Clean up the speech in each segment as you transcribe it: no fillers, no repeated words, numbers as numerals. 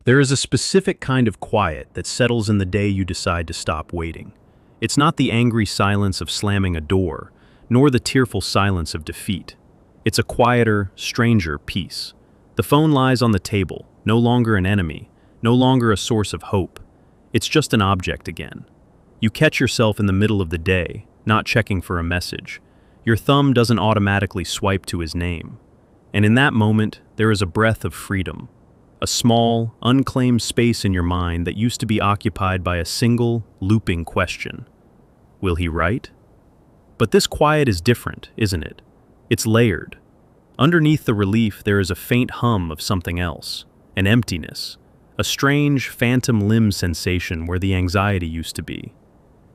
There is a specific kind of quiet that settles in the day you decide to stop waiting. It's not the angry silence of slamming a door, nor the tearful silence of defeat. It's a quieter, stranger peace. The phone lies on the table, no longer an enemy, no longer a source of hope. It's just an object again. You catch yourself in the middle of the day, not checking for a message. Your thumb doesn't automatically swipe to his name. And in that moment, there is a breath of freedom. A small, unclaimed space in your mind that used to be occupied by a single, looping question. Will he write? But this quiet is different, isn't it? It's layered. Underneath the relief, there is a faint hum of something else, an emptiness, a strange, phantom limb sensation where the anxiety used to be.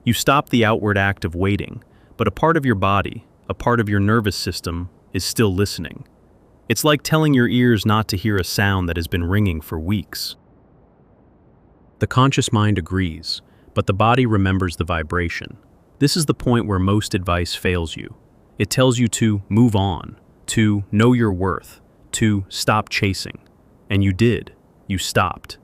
You stop the outward act of waiting, but a part of your body, a part of your nervous system, is still listening. It's like telling your ears not to hear a sound that has been ringing for weeks. The conscious mind agrees, but the body remembers the vibration. This is the point where most advice fails you. It tells you to move on, to know your worth, to stop chasing. And you did. You stopped.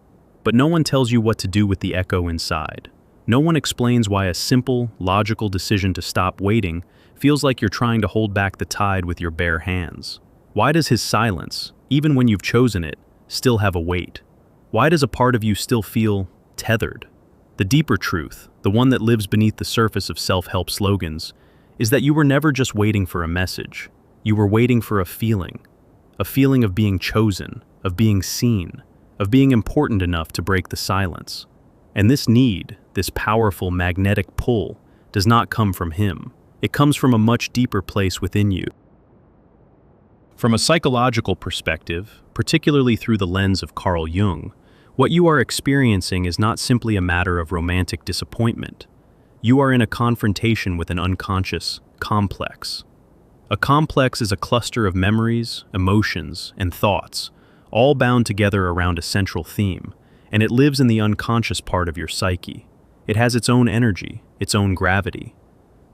But no one tells you what to do with the echo inside. No one explains why a simple, logical decision to stop waiting feels like you're trying to hold back the tide with your bare hands. Why does his silence, even when you've chosen it, still have a weight? Why does a part of you still feel tethered? The deeper truth, the one that lives beneath the surface of self-help slogans, is that you were never just waiting for a message. You were waiting for a feeling of being chosen, of being seen, of being important enough to break the silence. And this need, this powerful magnetic pull, does not come from him. It comes from a much deeper place within you. From a psychological perspective, particularly through the lens of Carl Jung, what you are experiencing is not simply a matter of romantic disappointment. You are in a confrontation with an unconscious complex. A complex is a cluster of memories, emotions, and thoughts, all bound together around a central theme, and it lives in the unconscious part of your psyche. It has its own energy, its own gravity.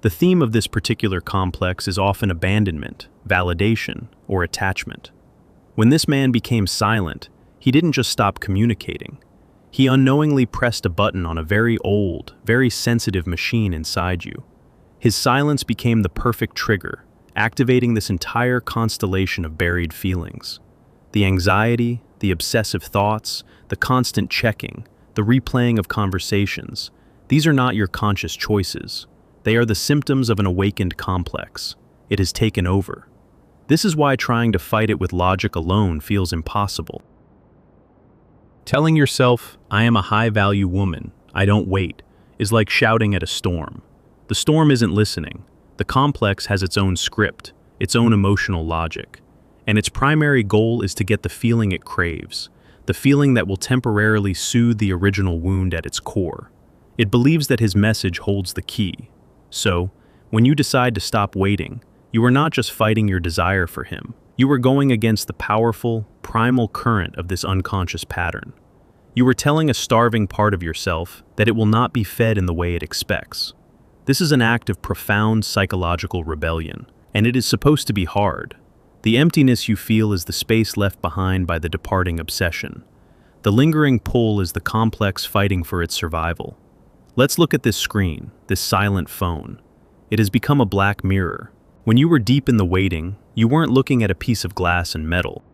The theme of this particular complex is often abandonment, validation, or attachment. When this man became silent, he didn't just stop communicating. He unknowingly pressed a button on a very old, very sensitive machine inside you. His silence became the perfect trigger, activating this entire constellation of buried feelings. The anxiety, the obsessive thoughts, the constant checking, the replaying of conversations, these are not your conscious choices. They are the symptoms of an awakened complex. It has taken over. This is why trying to fight it with logic alone feels impossible. Telling yourself, "I am a high-value woman, I don't wait," is like shouting at a storm. The storm isn't listening. The complex has its own script, its own emotional logic, and its primary goal is to get the feeling it craves, the feeling that will temporarily soothe the original wound at its core. It believes that his message holds the key. So, when you decide to stop waiting, you are not just fighting your desire for him. You are going against the powerful, primal current of this unconscious pattern. You are telling a starving part of yourself that it will not be fed in the way it expects. This is an act of profound psychological rebellion, and it is supposed to be hard. The emptiness you feel is the space left behind by the departing obsession. The lingering pull is the complex fighting for its survival. Let's look at this screen, this silent phone. It has become a black mirror. When you were deep in the waiting, you weren't looking at a piece of glass and metal.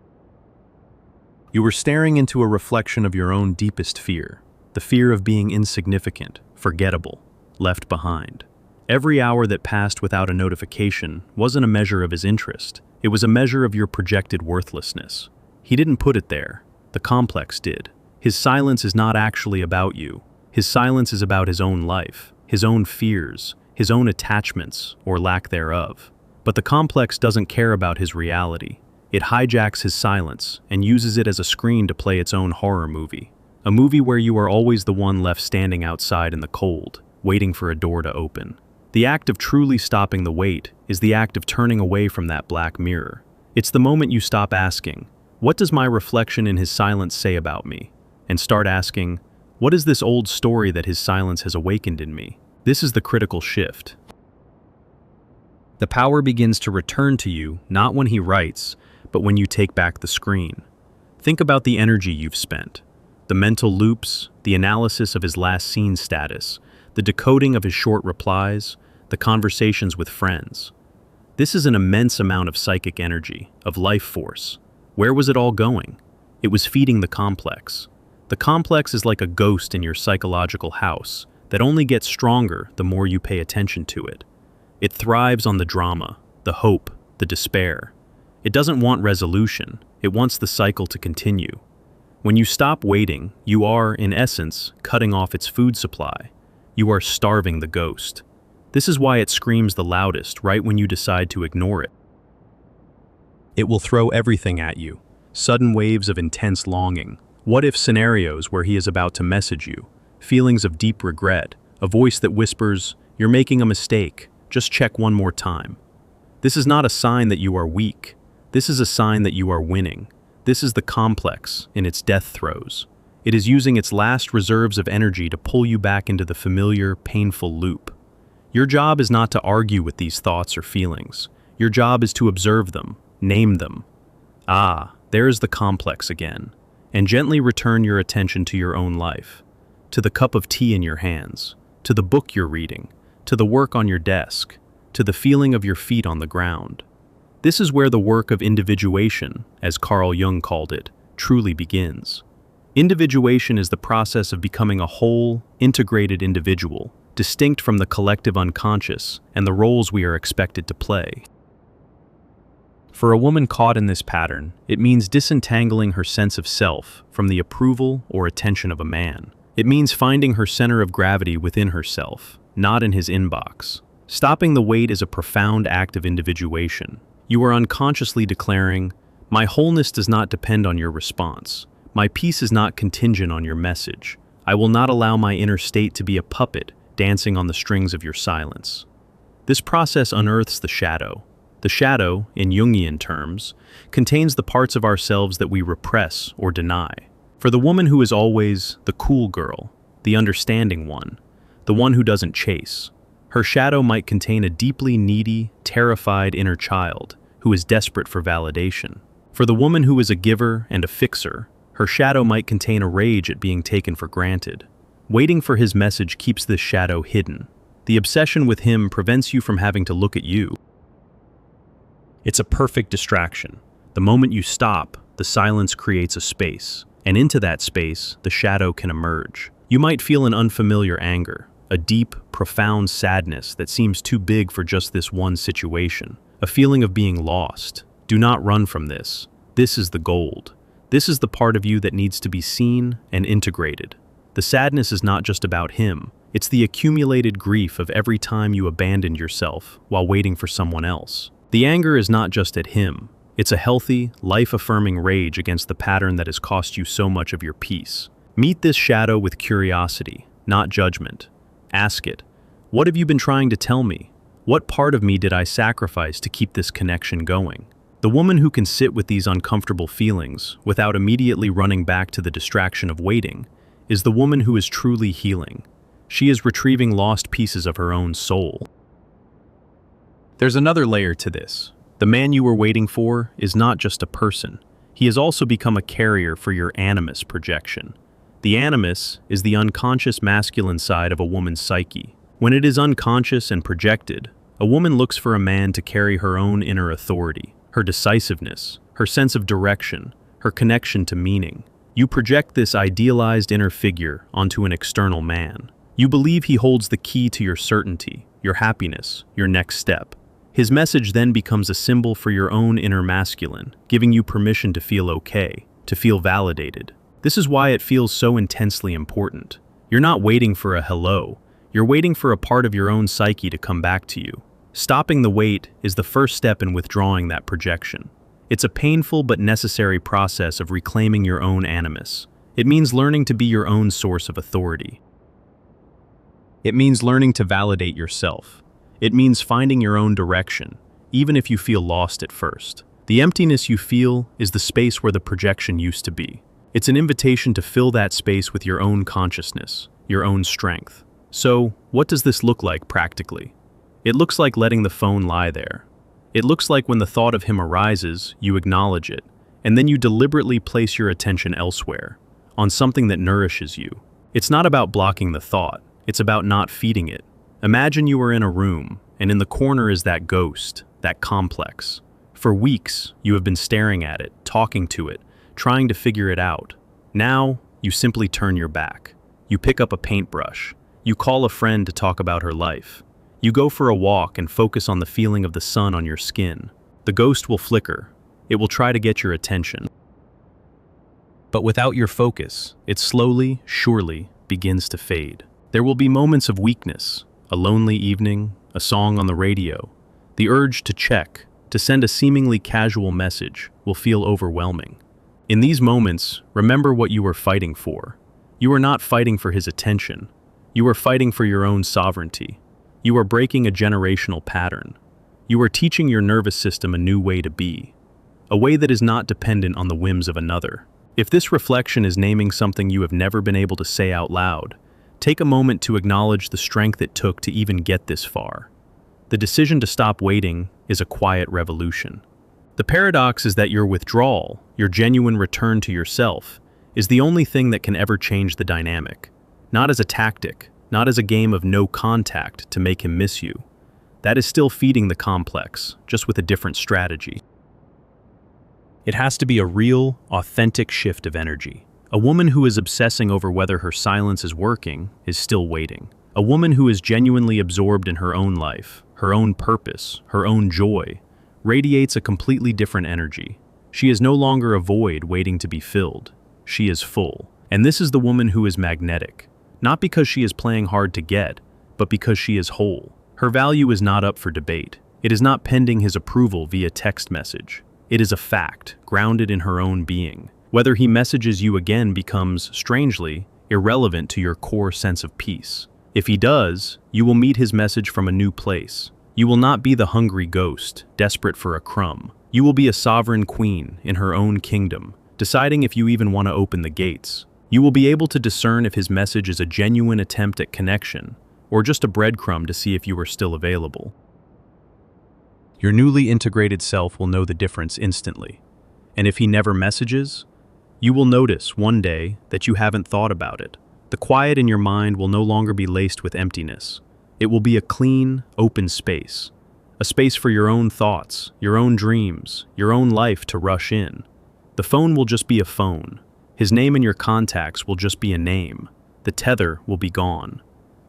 You were staring into a reflection of your own deepest fear, the fear of being insignificant, forgettable, left behind. Every hour that passed without a notification wasn't a measure of his interest. It was a measure of your projected worthlessness. He didn't put it there. The complex did. His silence is not actually about you. His silence is about his own life, his own fears, his own attachments, or lack thereof. But the complex doesn't care about his reality. It hijacks his silence and uses it as a screen to play its own horror movie. A movie where you are always the one left standing outside in the cold, waiting for a door to open. The act of truly stopping the wait is the act of turning away from that black mirror. It's the moment you stop asking, "What does my reflection in his silence say about me?" and start asking, "What is this old story that his silence has awakened in me?" This is the critical shift. The power begins to return to you, not when he writes, but when you take back the screen. Think about the energy you've spent, The mental loops, the analysis of his last seen status, the decoding of his short replies, the conversations with friends. This is an immense amount of psychic energy, of life force. Where was it all going? It was feeding the complex. The complex is like a ghost in your psychological house that only gets stronger the more you pay attention to it. It thrives on the drama, the hope, the despair. It doesn't want resolution, it wants the cycle to continue. When you stop waiting, you are, in essence, cutting off its food supply. You are starving the ghost. This is why it screams the loudest right when you decide to ignore it. It will throw everything at you. Sudden waves of intense longing. What-if scenarios where he is about to message you. Feelings of deep regret. A voice that whispers, "You're making a mistake. Just check one more time." This is not a sign that you are weak. This is a sign that you are winning. This is the complex in its death throes. It is using its last reserves of energy to pull you back into the familiar, painful loop. Your job is not to argue with these thoughts or feelings. Your job is to observe them, name them. Ah, there is the complex again. And gently return your attention to your own life, to the cup of tea in your hands, to the book you're reading, to the work on your desk, to the feeling of your feet on the ground. This is where the work of individuation, as Carl Jung called it, truly begins. Individuation is the process of becoming a whole, integrated individual, distinct from the collective unconscious and the roles we are expected to play. For a woman caught in this pattern, it means disentangling her sense of self from the approval or attention of a man. It means finding her center of gravity within herself, not in his inbox. Stopping the wait is a profound act of individuation. You are unconsciously declaring, "My wholeness does not depend on your response. My peace is not contingent on your message. I will not allow my inner state to be a puppet dancing on the strings of your silence." This process unearths the shadow. The shadow, in Jungian terms, contains the parts of ourselves that we repress or deny. For the woman who is always the cool girl, the understanding one, the one who doesn't chase, her shadow might contain a deeply needy, terrified inner child who is desperate for validation. For the woman who is a giver and a fixer, her shadow might contain a rage at being taken for granted. Waiting for his message keeps this shadow hidden. The obsession with him prevents you from having to look at you. It's a perfect distraction. The moment you stop, the silence creates a space, and into that space, the shadow can emerge. You might feel an unfamiliar anger, a deep, profound sadness that seems too big for just this one situation, a feeling of being lost. Do not run from this. This is the gold. This is the part of you that needs to be seen and integrated. The sadness is not just about him. It's the accumulated grief of every time you abandoned yourself while waiting for someone else. The anger is not just at him. It's a healthy, life-affirming rage against the pattern that has cost you so much of your peace. Meet this shadow with curiosity, not judgment. Ask it, "What have you been trying to tell me? What part of me did I sacrifice to keep this connection going?" The woman who can sit with these uncomfortable feelings without immediately running back to the distraction of waiting is the woman who is truly healing. She is retrieving lost pieces of her own soul. There's another layer to this. The man you were waiting for is not just a person. He has also become a carrier for your animus projection. The animus is the unconscious masculine side of a woman's psyche. When it is unconscious and projected, a woman looks for a man to carry her own inner authority, her decisiveness, her sense of direction, her connection to meaning. You project this idealized inner figure onto an external man. You believe he holds the key to your certainty, your happiness, your next step. His message then becomes a symbol for your own inner masculine, giving you permission to feel okay, to feel validated. This is why it feels so intensely important. You're not waiting for a hello. You're waiting for a part of your own psyche to come back to you. Stopping the wait is the first step in withdrawing that projection. It's a painful but necessary process of reclaiming your own animus. It means learning to be your own source of authority. It means learning to validate yourself. It means finding your own direction, even if you feel lost at first. The emptiness you feel is the space where the projection used to be. It's an invitation to fill that space with your own consciousness, your own strength. So, what does this look like practically? It looks like letting the phone lie there. It looks like when the thought of him arises, you acknowledge it, and then you deliberately place your attention elsewhere, on something that nourishes you. It's not about blocking the thought, it's about not feeding it. Imagine you are in a room, and in the corner is that ghost, that complex. For weeks, you have been staring at it, talking to it, trying to figure it out. Now, you simply turn your back. You pick up a paintbrush. You call a friend to talk about her life. You go for a walk and focus on the feeling of the sun on your skin. The ghost will flicker. It will try to get your attention. But without your focus, it slowly, surely begins to fade. There will be moments of weakness, a lonely evening, a song on the radio. The urge to check, to send a seemingly casual message, will feel overwhelming. In these moments, remember what you are fighting for. You are not fighting for his attention. You are fighting for your own sovereignty. You are breaking a generational pattern. You are teaching your nervous system a new way to be, a way that is not dependent on the whims of another. If this reflection is naming something you have never been able to say out loud, take a moment to acknowledge the strength it took to even get this far. The decision to stop waiting is a quiet revolution. The paradox is that your withdrawal, your genuine return to yourself, is the only thing that can ever change the dynamic. Not as a tactic, not as a game of no contact to make him miss you. That is still feeding the complex, just with a different strategy. It has to be a real, authentic shift of energy. A woman who is obsessing over whether her silence is working is still waiting. A woman who is genuinely absorbed in her own life, her own purpose, her own joy, radiates a completely different energy. She is no longer a void waiting to be filled. She is full. And this is the woman who is magnetic. Not because she is playing hard to get, but because she is whole. Her value is not up for debate. It is not pending his approval via text message. It is a fact, grounded in her own being. Whether he messages you again becomes, strangely, irrelevant to your core sense of peace. If he does, you will meet his message from a new place. You will not be the hungry ghost, desperate for a crumb. You will be a sovereign queen in her own kingdom, deciding if you even want to open the gates. You will be able to discern if his message is a genuine attempt at connection, or just a breadcrumb to see if you are still available. Your newly integrated self will know the difference instantly. And if he never messages, you will notice one day that you haven't thought about it. The quiet in your mind will no longer be laced with emptiness. It will be a clean, open space. A space for your own thoughts, your own dreams, your own life to rush in. The phone will just be a phone. His name in your contacts will just be a name. The tether will be gone.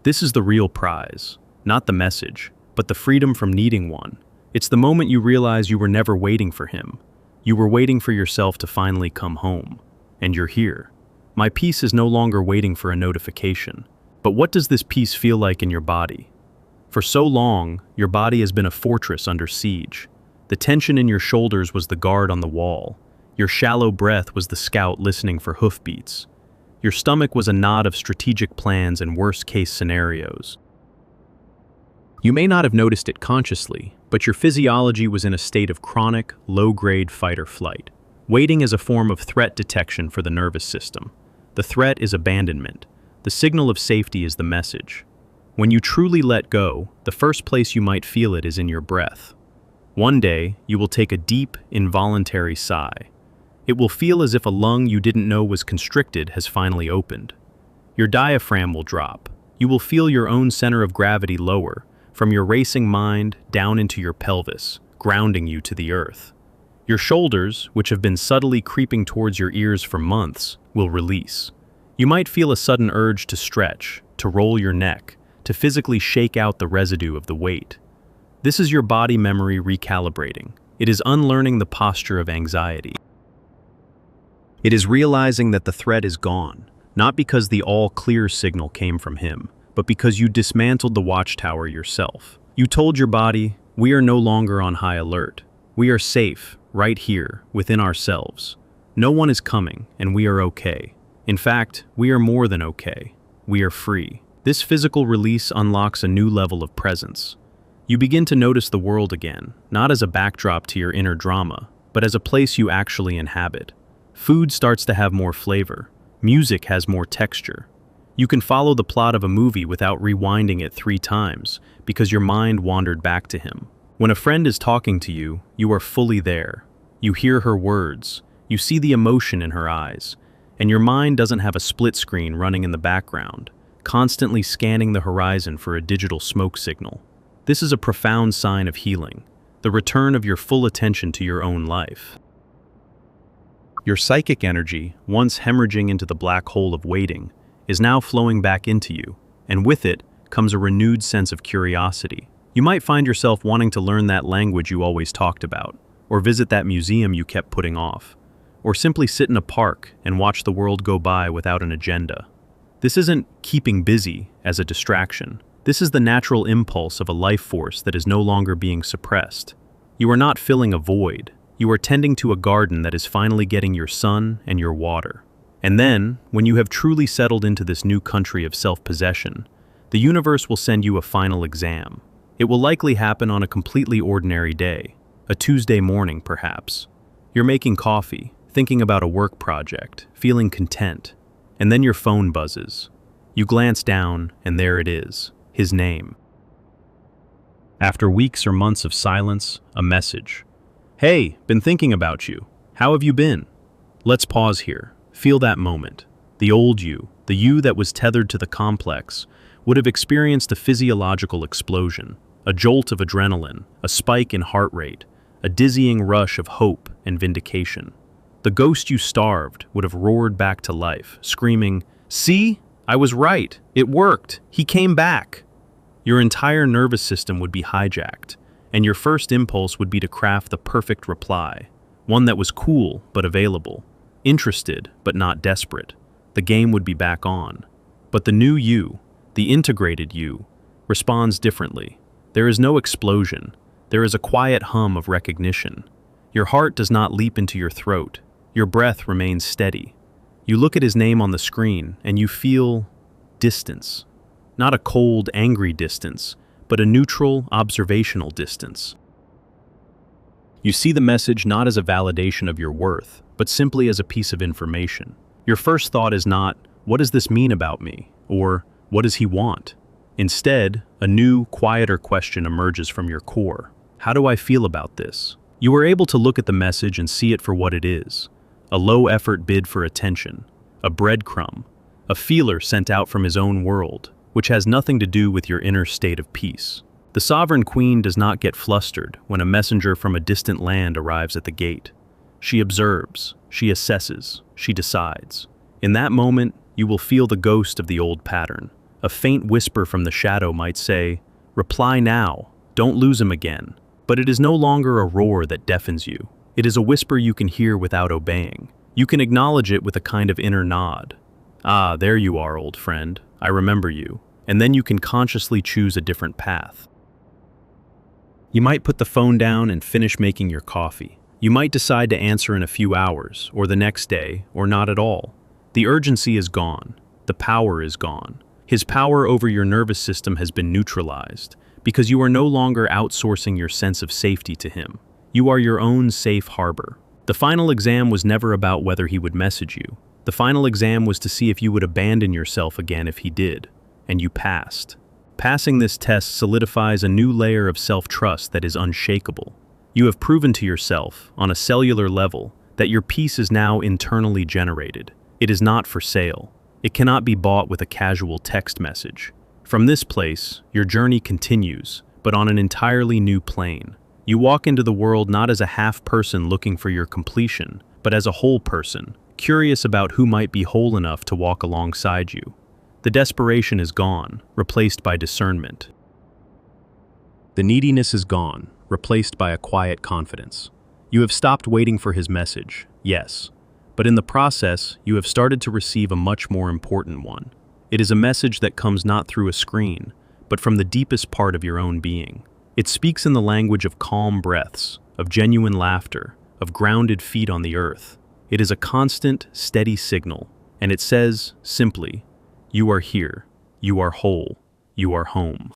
This is the real prize, not the message, but the freedom from needing one. It's the moment you realize you were never waiting for him. You were waiting for yourself to finally come home. And you're here. My peace is no longer waiting for a notification. But what does this peace feel like in your body? For so long, your body has been a fortress under siege. The tension in your shoulders was the guard on the wall. Your shallow breath was the scout listening for hoofbeats. Your stomach was a knot of strategic plans and worst-case scenarios. You may not have noticed it consciously, but your physiology was in a state of chronic, low-grade fight or flight. Waiting is a form of threat detection for the nervous system. The threat is abandonment. The signal of safety is the message. When you truly let go, the first place you might feel it is in your breath. One day, you will take a deep, involuntary sigh. It will feel as if a lung you didn't know was constricted has finally opened. Your diaphragm will drop. You will feel your own center of gravity lower, from your racing mind down into your pelvis, grounding you to the earth. Your shoulders, which have been subtly creeping towards your ears for months, will release. You might feel a sudden urge to stretch, to roll your neck, to physically shake out the residue of the weight. This is your body memory recalibrating. It is unlearning the posture of anxiety. It is realizing that the threat is gone, not because the all-clear signal came from him, but because you dismantled the watchtower yourself. You told your body, we are no longer on high alert. We are safe, right here, within ourselves. No one is coming, and we are okay. In fact, we are more than okay. We are free. This physical release unlocks a new level of presence. You begin to notice the world again, not as a backdrop to your inner drama, but as a place you actually inhabit. Food starts to have more flavor. Music has more texture. You can follow the plot of a movie without rewinding it 3 times because your mind wandered back to him. When a friend is talking to you, you are fully there. You hear her words. You see the emotion in her eyes. and your mind doesn't have a split screen running in the background, constantly scanning the horizon for a digital smoke signal. This is a profound sign of healing, the return of your full attention to your own life. Your psychic energy, once hemorrhaging into the black hole of waiting, is now flowing back into you, and with it comes a renewed sense of curiosity. You might find yourself wanting to learn that language you always talked about, or visit that museum you kept putting off, or simply sit in a park and watch the world go by without an agenda. This isn't keeping busy as a distraction. This is the natural impulse of a life force that is no longer being suppressed. You are not filling a void. You are tending to a garden that is finally getting your sun and your water. And then, when you have truly settled into this new country of self-possession, the universe will send you a final exam. It will likely happen on a completely ordinary day, a Tuesday morning perhaps. You're making coffee, thinking about a work project, feeling content, and then your phone buzzes. You glance down, and there it is, his name. After weeks or months of silence, a message. Hey, been thinking about you. How have you been? Let's pause here. Feel that moment. The old you, the you that was tethered to the complex, would have experienced a physiological explosion, a jolt of adrenaline, a spike in heart rate, a dizzying rush of hope and vindication. The ghost you starved would have roared back to life, screaming, "See? I was right. It worked. He came back." Your entire nervous system would be hijacked, and your first impulse would be to craft the perfect reply, one that was cool but available, interested but not desperate. The game would be back on. But the new you, the integrated you, responds differently. There is no explosion. There is a quiet hum of recognition. Your heart does not leap into your throat. Your breath remains steady. You look at his name on the screen, and you feel distance. Not a cold, angry distance, but a neutral, observational distance. You see the message not as a validation of your worth, but simply as a piece of information. Your first thought is not, "What does this mean about me?" or "What does he want?" Instead, a new, quieter question emerges from your core. How do I feel about this? You are able to look at the message and see it for what it is. A low-effort bid for attention, a breadcrumb, a feeler sent out from his own world, which has nothing to do with your inner state of peace. The sovereign queen does not get flustered when a messenger from a distant land arrives at the gate. She observes, she assesses, she decides. In that moment, you will feel the ghost of the old pattern. A faint whisper from the shadow might say, "Reply now, don't lose him again." But it is no longer a roar that deafens you. It is a whisper you can hear without obeying. You can acknowledge it with a kind of inner nod. "Ah, there you are, old friend. I remember you." And then you can consciously choose a different path. You might put the phone down and finish making your coffee. You might decide to answer in a few hours, or the next day, or not at all. The urgency is gone. The power is gone. His power over your nervous system has been neutralized, because you are no longer outsourcing your sense of safety to him. You are your own safe harbor. The final exam was never about whether he would message you. The final exam was to see if you would abandon yourself again if he did, and you passed. Passing this test solidifies a new layer of self-trust that is unshakable. You have proven to yourself, on a cellular level, that your peace is now internally generated. It is not for sale. It cannot be bought with a casual text message. From this place, your journey continues, but on an entirely new plane. You walk into the world not as a half person looking for your completion, but as a whole person, curious about who might be whole enough to walk alongside you. The desperation is gone, replaced by discernment. The neediness is gone, replaced by a quiet confidence. You have stopped waiting for his message, yes, but in the process, you have started to receive a much more important one. It is a message that comes not through a screen, but from the deepest part of your own being. It speaks in the language of calm breaths, of genuine laughter, of grounded feet on the earth. It is a constant, steady signal, and it says, simply, "You are here, you are whole, you are home."